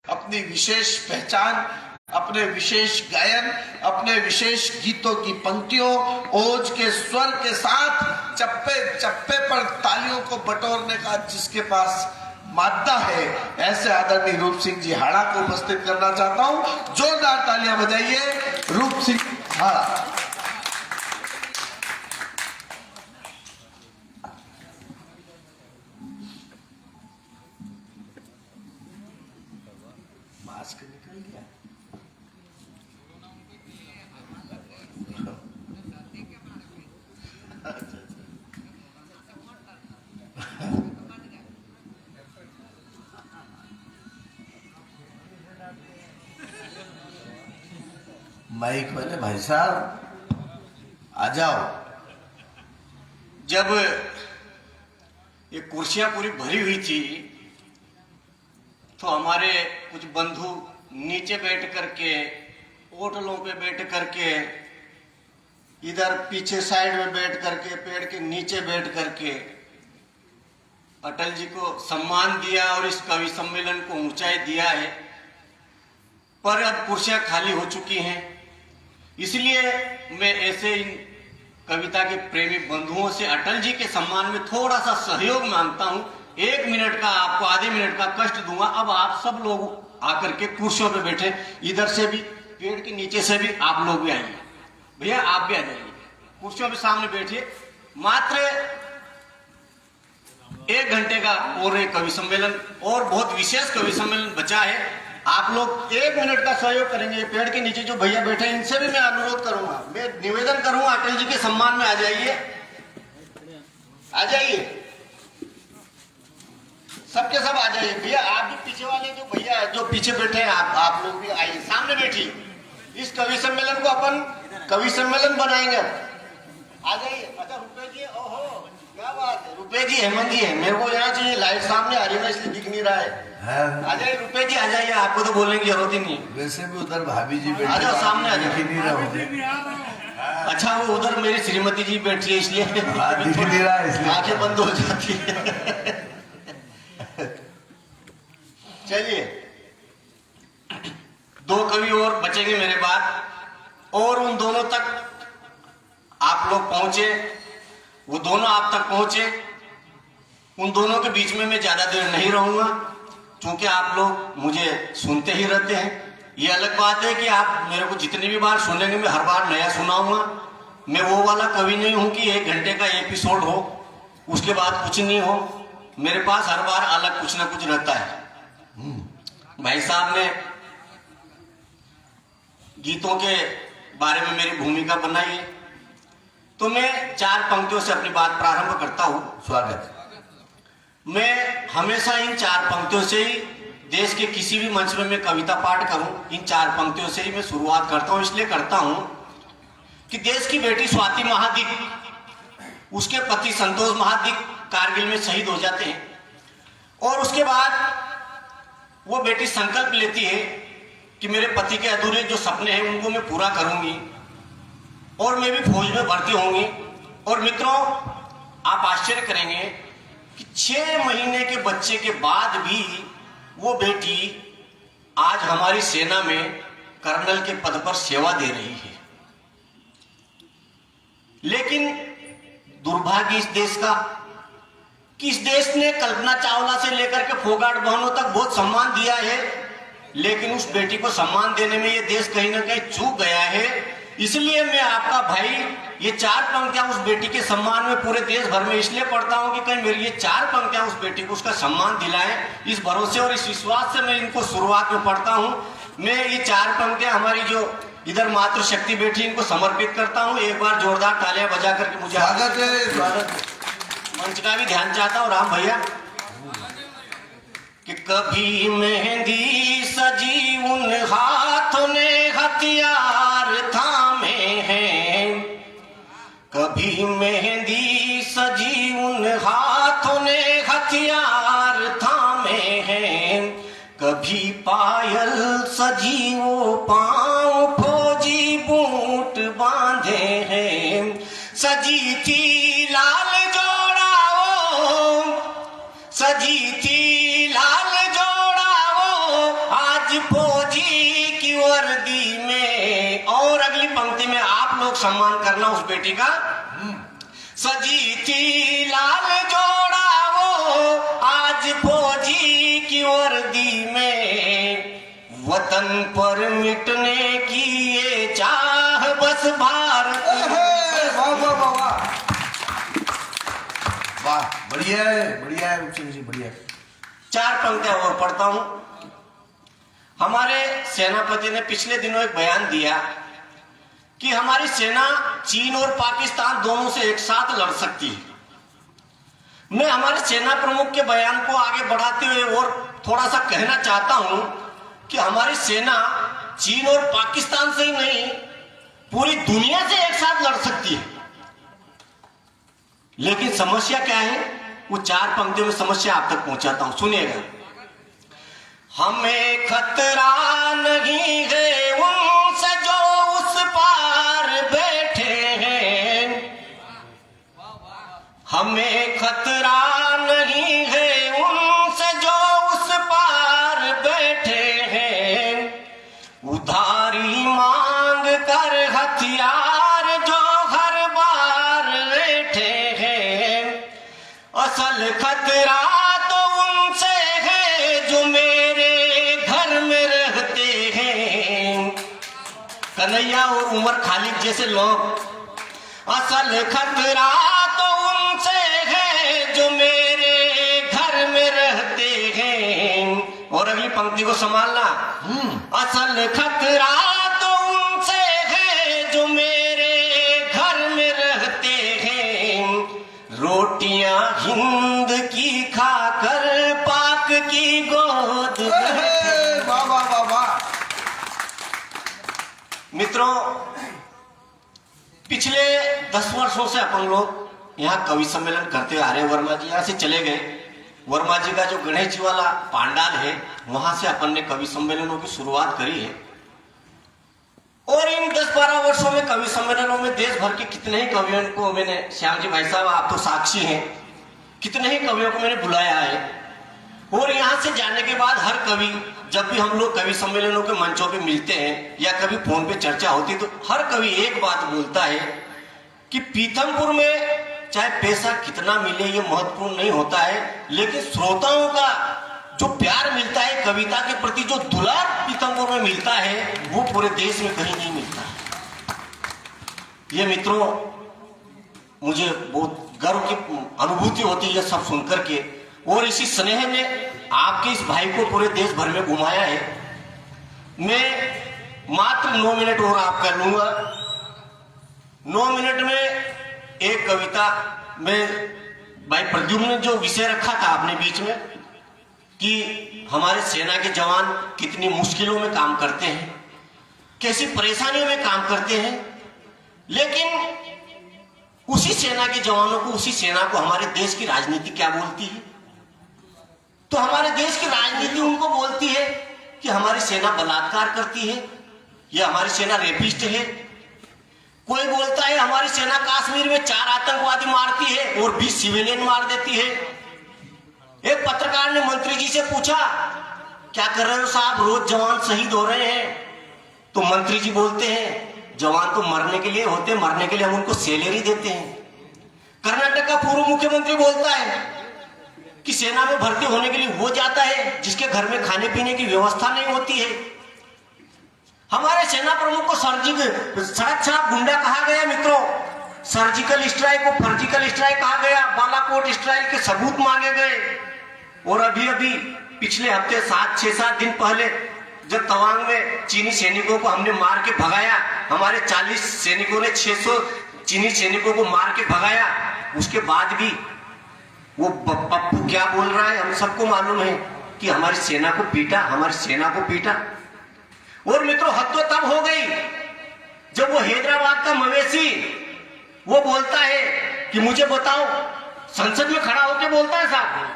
अपनी विशेष पहचान, अपने विशेष गायन, अपने विशेष गीतों की पंक्तियों, ओज के स्वर के साथ चप्पे चप्पे पर तालियों को बटोरने का जिसके पास मादा है, ऐसे आदरणीय रूप सिंह जी हाड़ा को उपस्थित करना चाहता हूं। जोरदार तालियां बजाइए रूप सिंह हाड़ा। मास्क निकल गया। माइक वाले भाई साहब आ जाओ। जब ये कुर्सियां पूरी भरी हुई थी तो हमारे कुछ बंधु नीचे बैठ करके, होटलों पे बैठ करके, इधर पीछे साइड में बैठ करके, पेड़ के नीचे बैठ करके अटल जी को सम्मान दिया और इस कवि सम्मेलन को ऊंचाई दिया है। पर अब कुर्सियां खाली हो चुकी हैं, इसलिए मैं ऐसे इन कविता के प्रेमी बंधुओं से अटल जी के सम्मान में थोड़ा सा सहयोग मांगता हूं। 1 मिनट का, आपको आधे मिनट का कष्ट दूंगा। अब आप सब लोग आकर के कुर्सियों पे बैठे, इधर से भी, पेड़ के नीचे से भी आप लोग भी आइए। भैया आप भी आ जाइए, कुर्सियों पे सामने बैठिए। मात्र 1 घंटे का और एक कवि सम्मेलन और बहुत विशेष कवि सम्मेलन बचा है। आप लोग 1 मिनट का सहयोग करेंगे। पेड़ के नीचे जो भैया बैठे हैं इनसे भी मैं अनुरोध करूंगा, मैं निवेदन करूंगा, अटल जी के सम्मान में आ जाइए, आ जाइए, सबके सब आ जाइए। भैया आप भी पीछे वाले जो भैया जो पीछे बैठे हैं, आप लोग भी आइए, सामने बैठिए। इस कवि सम्मेलन को अपन कवि सम्मेलन बनाएंगे। आ जाइए। अच्छा रुपए जी, ओहो क्या बात है, रुपए जी, हेमंत जी है, मेरे को यहाँ चाहिए, लाइट सामने आ रही है इसलिए दिख नहीं रहा है। आ जाइए रुपए जी, आ जाइए, आपको तो बोलने की जरूरत ही नहीं। वैसे भी उधर भाभी जी बैठी, आ जाओ सामने आ जाओ। दिख नहीं रहा। अच्छा वो उधर मेरी श्रीमती जी बैठी है इसलिए दिख नहीं रहा, इसलिए आंखें बंद हो जाती है। चलिए 2 कवि और बचेंगे मेरे बाद, और उन दोनों तक आप लोग पहुंचे, वो दोनों आप तक पहुंचे। उन दोनों के बीच में मैं ज्यादा देर नहीं रहूंगा, क्योंकि आप लोग मुझे सुनते ही रहते हैं। ये अलग बात है कि आप मेरे को जितनी भी बार सुनेंगे मैं हर बार नया सुनाऊंगा। मैं वो वाला कवि नहीं हूं कि 1 घंटे का एपिसोड हो उसके बाद कुछ नहीं हो। मेरे पास हर बार अलग कुछ ना कुछ रहता है। भाई साहब ने गीतों के बारे में मेरी भूमिका बनाई है, तो मैं 4 पंक्तियों से अपनी बात प्रारंभ करता हूं। स्वागत। मैं हमेशा इन 4 पंक्तियों से ही, देश के किसी भी मंच में मैं कविता पाठ करूं, इन 4 पंक्तियों से ही मैं शुरुआत करता हूं। इसलिए करता हूं कि देश की बेटी स्वाति महादिक, उसके पति संतोष महादिक कारगिल में शहीद हो जाते हैं, और उसके बाद वो बेटी संकल्प लेती है कि मेरे पति के अधूरे जो सपने हैं उनको मैं पूरा करूंगी और मैं भी फौज में भर्ती होंगी। और मित्रों आप आश्चर्य करेंगे कि 6 महीने के बच्चे के बाद भी वो बेटी आज हमारी सेना में कर्नल के पद पर सेवा दे रही है। लेकिन दुर्भाग्य इस देश का कि इस देश ने कल्पना चावला से लेकर के फोगाट बहनों तक बहुत सम्मान दिया है, लेकिन उस बेटी को सम्मान देने में ये देश कहीं ना कहीं चूक गया है। इसलिए मैं आपका भाई ये 4 पंक्तियां उस बेटी के सम्मान में पूरे देश भर में इसलिए पढ़ता हूं कि कहीं मेरी ये 4 पंक्तियां उस बेटी को उसका सम्मान दिलाएं। इस भरोसे और इस विश्वास से मैं इनको शुरुआत में पढ़ता हूं। मैं ये 4 पंक्तियां हमारी जो इधर मातृशक्ति बेटी इनको समर्पित करता हूं। एक बार जोरदार तालियां बजा करके मुझे स्वागत है, स्वागत है। मंच का भी ध्यान चाहता हूं राम भैया कि कभी मेहंदी सजी उन हाथों ने हथियार थामे हैं, कभी मेहंदी सजी उन हाथों ने हथियार थामे हैं, कभी पायल सजी वो पांव फौजी बूट बांधे हैं, सजी थी लाल जोड़ा वो, सजी थी लाल जोड़ा वो, आज आज फौजी की वर्दी में, और अगली पंक्ति में आप लोग सम्मान करना उस बेटी का। सजी थी लाल जोड़ा वो आज फौजी की वर्दी में, वतन पर मिटने की ये चाह बस भारत। वाह वाह वाह वाह वाह, बढ़िया है रूपसिंह जी, बढ़िया है। 4 पंक्तियां और पढ़ता हूं। हमारे सेनापति ने पिछले दिनों एक बयान दिया कि हमारी सेना चीन और पाकिस्तान दोनों से एक साथ लड़ सकती है। मैं हमारे सेना प्रमुख के बयान को आगे बढ़ाते हुए और थोड़ा सा कहना चाहता हूं कि हमारी सेना चीन और पाकिस्तान से ही नहीं, पूरी दुनिया से एक साथ लड़ सकती है। लेकिन समस्या क्या है, वो 4 पंक्तियों में समस्या आप तक पहुंचाता हूं, सुनिएगा। हमें खतरा नहीं है उनसे जो उस पार बैठे हैं, हमें खतरा नहीं है उनसे जो उस पार बैठे हैं, उधारी मांग कर हथियार जो हर बार बैठे हैं, असल खतरा तो उनसे है जो मेरे घर में रहते हैं। कन्हैया और उमर खालिद जैसे लोग, असल खतरा तो उनसे है जो मेरे घर में रहते हैं। और अगली पंक्ति को संभालना। असल खतरा तो उनसे है जो मेरे घर में रहते हैं, रोटियां हिंद की खाकर पाक की गोद में। वाह वाह वाह वाह। मित्रों, पिछले 10 वर्षों से अपन लोग यहाँ कवि सम्मेलन करते आ रहे हैं। वर्मा जी यहाँ से चले गए। वर्मा जी का जो गणेश जी वाला पांडाल है, वहां से अपन ने कवि सम्मेलनों की शुरुआत करी है। और इन 10-12 वर्षों में कवि सम्मेलनों में देश भर के कितने ही कवियों को मैंने, श्याम जी भाई साहब आप तो साक्षी हैं, कितने ही कवियों को मैंने बुलाया है। और यहाँ से जाने के बाद हर कवि, जब भी हम लोग कवि सम्मेलनों के मंचों पे मिलते हैं या कभी फोन पे चर्चा होती है, तो हर कवि एक बात बोलता है कि पीथमपुर में चाहे पैसा कितना मिले ये महत्वपूर्ण नहीं होता है, लेकिन श्रोताओं का जो प्यार मिलता है, कविता के प्रति जो दुलार पीथमपुर में मिलता है, वो पूरे देश में कहीं नहीं मिलता है। ये मित्रों, मुझे बहुत गर्व की अनुभूति होती है सब सुनकर के। और इसी स्नेह ने आपके इस भाई को पूरे देश भर में घुमाया है। मैं मात्र 9 मिनट और आपका लूंगा। 9 मिनट में एक कविता में भाई प्रद्युम्न ने जो विषय रखा था आपने बीच में कि हमारे सेना के जवान कितनी मुश्किलों में काम करते हैं, कैसी परेशानियों में काम करते हैं, लेकिन उसी सेना के जवानों को, उसी सेना को हमारे देश की राजनीति क्या बोलती है? तो हमारे देश की राजनीति उनको बोलती है कि हमारी सेना बलात्कार करती है, या हमारी सेना रेपिस्ट है। कोई बोलता है हमारी सेना कश्मीर में 4 आतंकवादी मारती है और 20 सिविलियन मार देती है। एक पत्रकार ने मंत्री जी से पूछा, क्या कर रहे हो साहब, रोज जवान शहीद हो रहे हैं? तो मंत्री जी बोलते हैं, जवान तो मरने के लिए होते हैं, मरने के लिए हम उनको सैलरी देते हैं। कर्नाटक का पूर्व मुख्यमंत्री बोलता है कि सेना में भर्ती होने के लिए वो जाता है जिसके घर में खाने पीने की व्यवस्था नहीं होती है। हमारे सेना प्रमुख को सड़क छाप गुंडा कहा गया। मित्रों, सर्जिकल स्ट्राइक को फर्जिकल स्ट्राइक कहा गया, बालाकोट स्ट्राइक के सबूत मांगे गए। और अभी अभी पिछले हफ्ते 6-7 दिन पहले जब तवांग में चीनी सैनिकों को हमने मार के भगाया, हमारे 40 सैनिकों ने 600 चीनी सैनिकों को मार के भगाया, उसके बाद भी वो पप्पू क्या बोल रहा है हम सबको मालूम है कि हमारी सेना को पीटा, हमारी सेना को पीटा। और मित्रों, हद तो तब हो गई जब वो हैदराबाद का मवेशी वो बोलता है कि मुझे बताओ, संसद में खड़ा होकर बोलता है साहब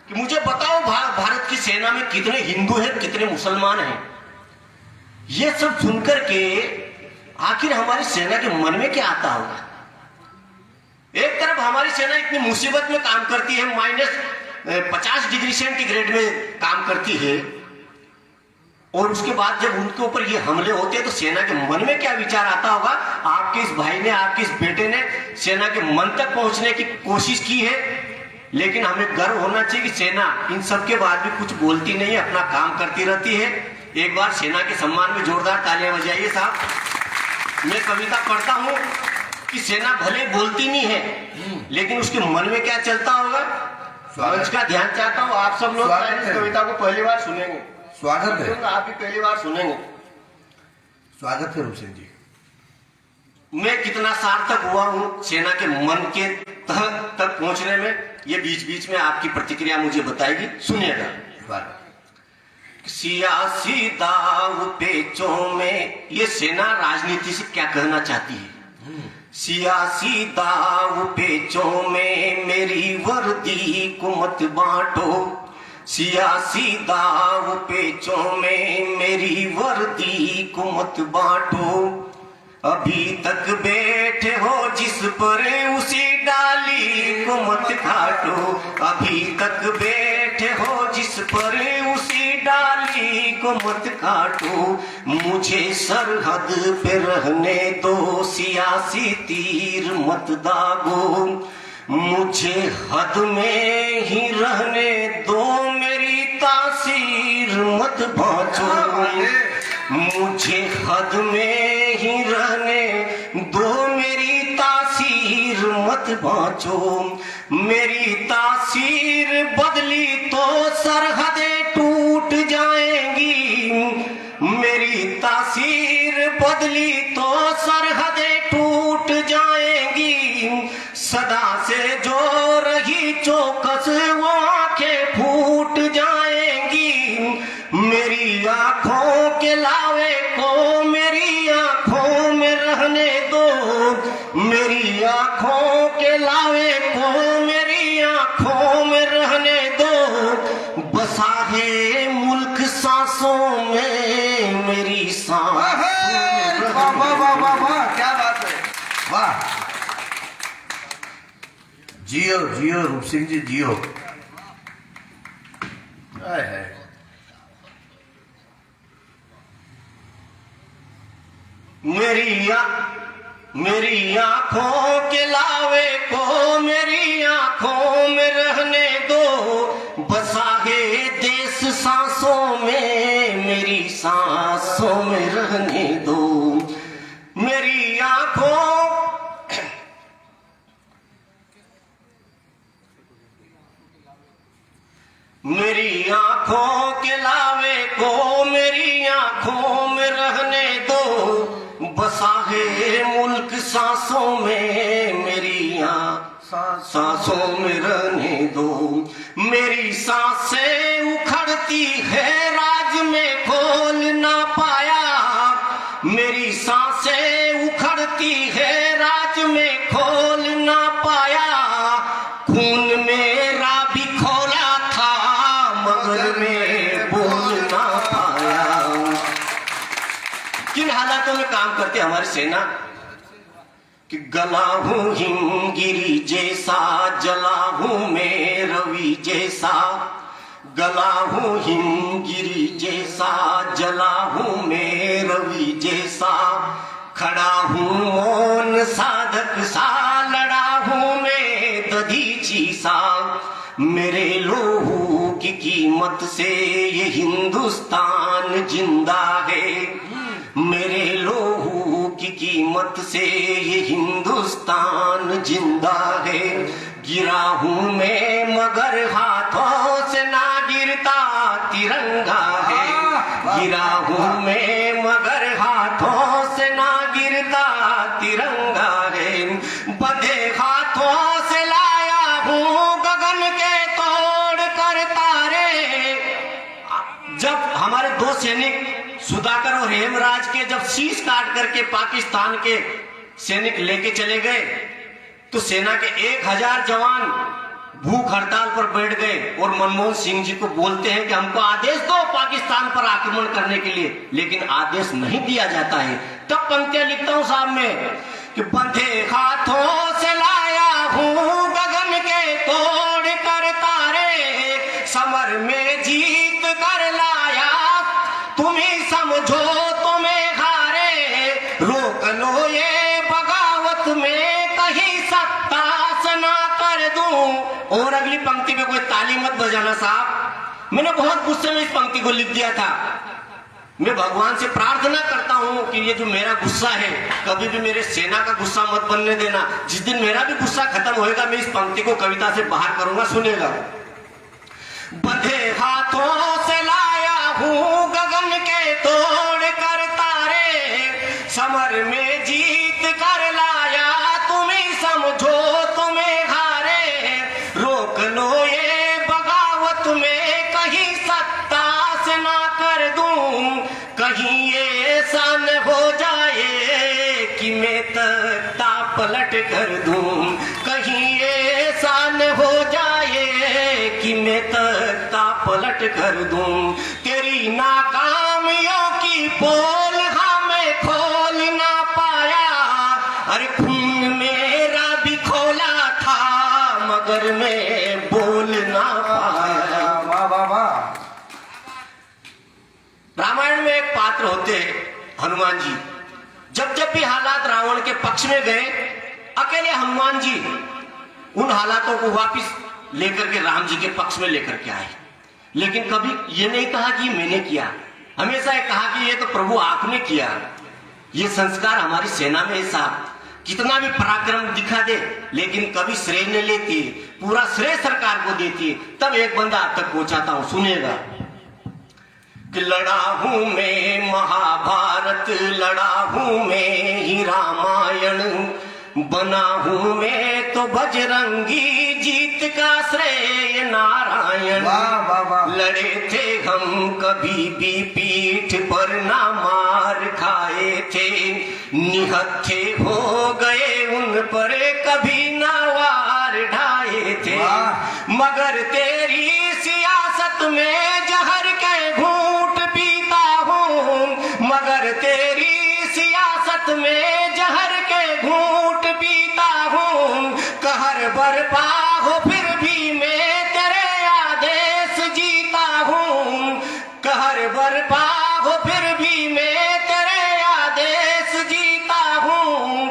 कि मुझे बताओ भारत की सेना में कितने हिंदू हैं, कितने मुसलमान हैं। ये सब सुनकर के आखिर हमारी सेना के मन में क्या आता होगा? एक तरफ हमारी सेना इतनी मुसीबत में काम करती है, -50 डिग्री सेंटीग्रेड में काम करती है, और उसके बाद जब उनके ऊपर ये हमले होते हैं तो सेना के मन में क्या विचार आता होगा। आपके इस भाई ने, आपके इस बेटे ने सेना के मन तक पहुंचने की कोशिश की है, लेकिन हमें गर्व होना चाहिए कि सेना इन सब के बाद भी कुछ बोलती नहीं है, अपना काम करती रहती है। एक बार सेना के सम्मान में जोरदार तालियां बजाइए साहब। मैं कविता पढ़ता हूं कि सेना भले बोलती नहीं है, लेकिन उसके मन में क्या चलता होगा, इसका ध्यान चाहता हूँ। आप सब लोग इस कविता को पहली बार सुनेंगे। स्वागत है। आप भी पहली बार सुनेंगे। स्वागत है रूप सिंह जी। मैं कितना सार्थक हुआ हूं सेना के मन के तक पहुंचने में, ये बीच बीच में आपकी प्रतिक्रिया मुझे बताएगी, सुनिएगा। सियासी दाव पेचों में ये सेना राजनीति से क्या कहना चाहती है। सियासी दाव पेचों में मेरी वर्दी को मत बांटो, सियासी दाव पेचों में मेरी वर्दी को मत बांटो। अभी तक बैठे हो जिस पर उसी डाली को मत काटो, अभी तक बैठे हो जिस पर उसी डाली को मत काटो। मुझे सरहद पे रहने दो, सियासी तीर मत दागो, मुझे हद में ही रहने दो, मेरी तासीर मत बांचो। मुझे हद में ही रहने दो, मेरी तासीर मत बांचो। मेरी तासीर बदली तो सरहदें टूट जाएंगी, मेरी तासीर बदली तो सरहदें टूट जाएंगी। सदा से जो रही चौकस वो आंखें फूट जाएंगी। मेरी आंखों के लावे को मेरी आंखों में रहने दो, मेरी आंखों के लावे को मेरी आंखों में रहने दो। बसा है मुल्क सांसों में, मेरी सांस। वाह वाह वाह वाह वाह, क्या बात है, वाह। जियो जियो रूप सिंह जी, जियो। है मेरी आंखों के लावे को मेरी आंखों में रहने दो। बसा है देश सांसों में, मेरी सांसों में रहने दो। मेरी आंखों के लावे को मेरी आंखों में रहने दो। बसा है मुल्क सांसों में, मेरी सांसों में रहने दो। मेरी सांसें उखड़ती है राज में खोल ना पाया, मेरी सांसें उखड़ती है राज में खोल ना पाया। खून मेरा भी खोला था मगर मैं बोल ना पाया। किन हालातों में काम करते हमारी सेना कि गला हूं हिमगिरी जैसा, जला हूं मैं रवि जैसा। गला हूं हिमगिरी जैसा, जला हूं मैं रवि जैसा। खड़ा हूं मौन साधक सा, लड़ा हूं मैं दधीची सा। मेरे लोहू की कीमत से ये हिंदुस्तान जिंदा है, मेरे लोहू की कीमत से ये हिंदुस्तान जिंदा है। गिरा हूं मैं मगर हाथों से ना गिरता तिरंगा है। गिरा हूं मैं मगर हाथों से ना गिरता तिरंगा है। बंधे हाथों से लाया हूं गगन के तोड़ कर तारे। जब हमारे दो सैनिक सुधाकर और हेमराज के जब शीश काट करके पाकिस्तान के सैनिक लेके चले गए तो सेना के 1000 जवान भूख हड़ताल पर बैठ गए और मनमोहन सिंह जी को बोलते हैं कि हमको आदेश दो पाकिस्तान पर आक्रमण करने के लिए, लेकिन आदेश नहीं दिया जाता है। तब पंक्तियां लिखता हूं साहब में कि बंधे हाथों से लाया हूं गगन के तोड़ कर तारे। समर में जीत कर लाया तुम्हें समझो तुम्हें हारे, रोक लो ये बगावत में कहीं सत्तास ना कर दूं। और अगली पंक्ति में कोई ताली मत बजाना साहब, मैंने बहुत गुस्से में इस पंक्ति को लिख दिया था। मैं भगवान से प्रार्थना करता हूं कि ये जो मेरा गुस्सा है कभी भी मेरे सेना का गुस्सा मत बनने देना। जिस दिन मेरा भी गुस्सा खत्म होएगा मैं इस पंक्ति को कविता से बाहर करूंगा, सुनेगा। बंधे हाथों से लाया हूं गगन के तोड़ कर तारे, समर में जीत कर लाया तुम ही समझो तुम्हें हारे, रोक लो ये बगावत में कहीं सत्ता से ना कर दूं, कहीं ये ऐसा न हो जाए कि मैं तख्ता पलट कर दूं, कहीं ये ऐसा न हो जाए कि मैं तख्ता पलट कर दूं। तेरी नाकामियों की पोल मैं खोल ना पाया, अरे खून मेरा भी खोला था मगर मैं बोल ना पाया। वाह वाह वाह। रामायण में एक पात्र होते हनुमान जी। जब जब भी हालात रावण के पक्ष में गए, अकेले हनुमान जी उन हालातों को वापस लेकर के राम जी के पक्ष में लेकर के आए। लेकिन कभी ये नहीं कहा कि मैंने किया, हमेशा ये कहा कि ये तो प्रभु आपने किया। ये संस्कार हमारी सेना में ऐसा, कितना भी पराक्रम दिखा दे लेकिन कभी श्रेय नहीं लेती, पूरा श्रेय सरकार को देती। तब एक बंदा आप तक पहुंचाता हूं, सुनिएगा। कि लड़ा हूं मैं महाभारत, लड़ा हूं मैं ही रामायण, बना हूं मैं तो बजरंगी, जीत का श्रेय नारायण। वाह वाह वाह। लड़े थे हम कभी भी पीठ पर ना मार खाए थे, निहत्थे हो गए उन पर कभी ना वार ढाए थे, मगर तेरी सियासत में जहर के घूंट पीता हूं, मगर तेरी सियासत में जहर के घूंट पीता हूं, कहर बरपा हो फिर भी मैं तेरे आदेश जीता हूं, कहर बरपा हो फिर भी मैं तेरे आदेश जीता हूं,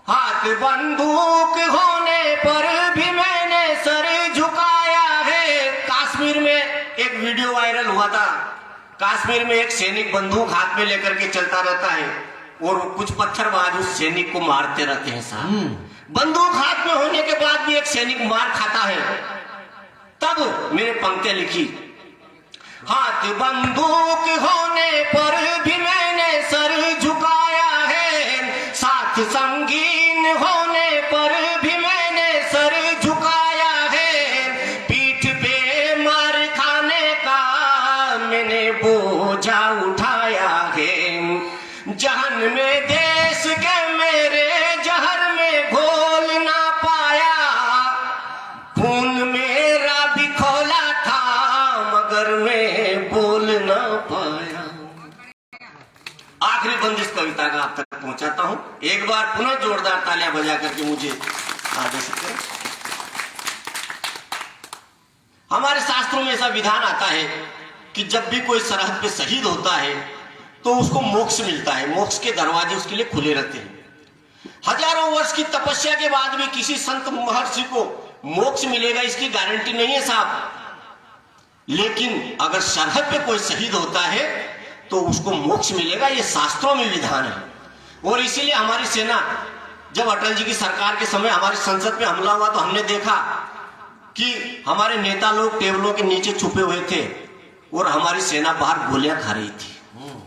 हाथ बंदूक होने पर भी मैंने सर झुकाया है। कश्मीर में एक वीडियो वायरल हुआ था, कश्मीर में एक सैनिक बंदूक हाथ में लेकर के चलता रहता है और कुछ पत्थरबाज उस सैनिक को मारते रहते हैं साहब। बंदूक हाथ में होने के बाद भी एक सैनिक मार खाता है। तब मैंने पंक्तियां लिखी, हाथ बंदूक होने पर भी मैंने सर झुकाया है, साथ संगीन होने पर भी मैंने सर झुकाया है, पीठ पे मार खाने का मैंने बोझा उठाया है, जहन में देश के मेरे जहर में घोल ना पाया, खून मेरा भी खोला था मगर मैं बोल ना पाया। आखिरी बंदिश कविता का आप तक पहुंचाता हूं, एक बार पुनः जोरदार तालियां बजा करके मुझे आदेश करें। हमारे शास्त्रों में ऐसा विधान आता है कि जब भी कोई सरहद पे शहीद होता है तो उसको मोक्ष मिलता है, मोक्ष के दरवाजे उसके लिए खुले रहते हैं। हजारों वर्ष की तपस्या के बाद भी किसी संत महर्षि को मोक्ष मिलेगा इसकी गारंटी नहीं है साहब। लेकिन अगर सरहद पे कोई शहीद होता है तो उसको मोक्ष मिलेगा, ये शास्त्रों में विधान है। और इसीलिए हमारी सेना, जब अटल जी की सरकार के समय हमारी संसद पे हमला हुआ तो हमने देखा कि हमारे नेता लोग टेबलों के नीचे छुपे हुए थे और हमारी सेना बाहर गोलियां खा रही थी।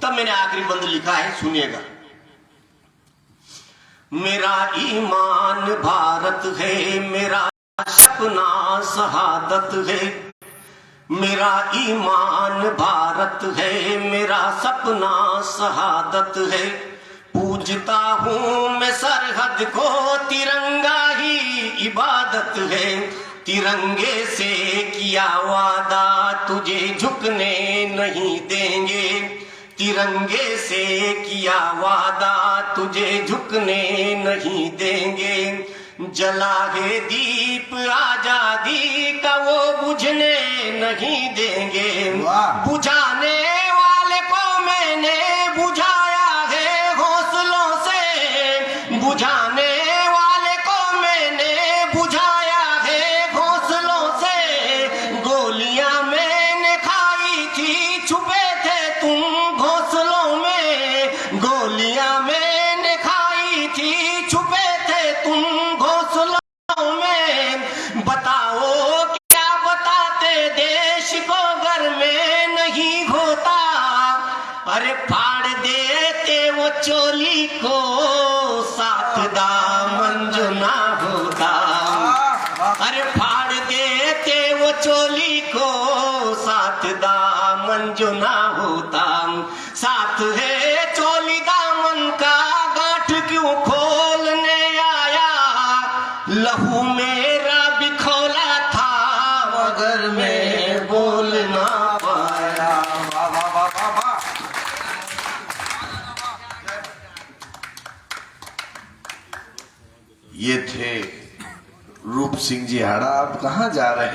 तब मैंने आखिरी बंद लिखा है, सुनिएगा। मेरा ईमान भारत है, मेरा सपना शहादत है, मेरा ईमान भारत है, मेरा सपना शहादत है, पूजता हूं मैं सरहद को, तिरंगा ही इबादत है, तिरंगे से किया वादा तुझे झुकने नहीं देंगे, तिरंगे से किया वादा तुझे झुकने नहीं देंगे, जला है दीप आजादी का वो बुझने नहीं देंगे, बुझाने वाले को बुझाया है हौसलों से, बुझाने वाले को मैंने बुझाया है हौसलों से। गोलियां मैंने खाई थी, छुपे थे तुम घोंसलों में। गोलियां मैंने खाई थी, छुपे थे तुम घोंसलों में। बताओ क्या बताते देश को घर में नहीं होता। अरे फाड़ देते वो चोली को, साथ दामन जो ना होता। अरे फाड़ देते वो चोली को, साथ दामन जो ना होता। साथ है चोली दामन का, गांठ क्यों खोलने आया। लहू मेरा भी खोला था, मगर मैं बोल ना पाया। वाह वाह वाह वाह वाह। ये थे रूप सिंह जी हाड़ा। आप कहाँ जा रहे हैं?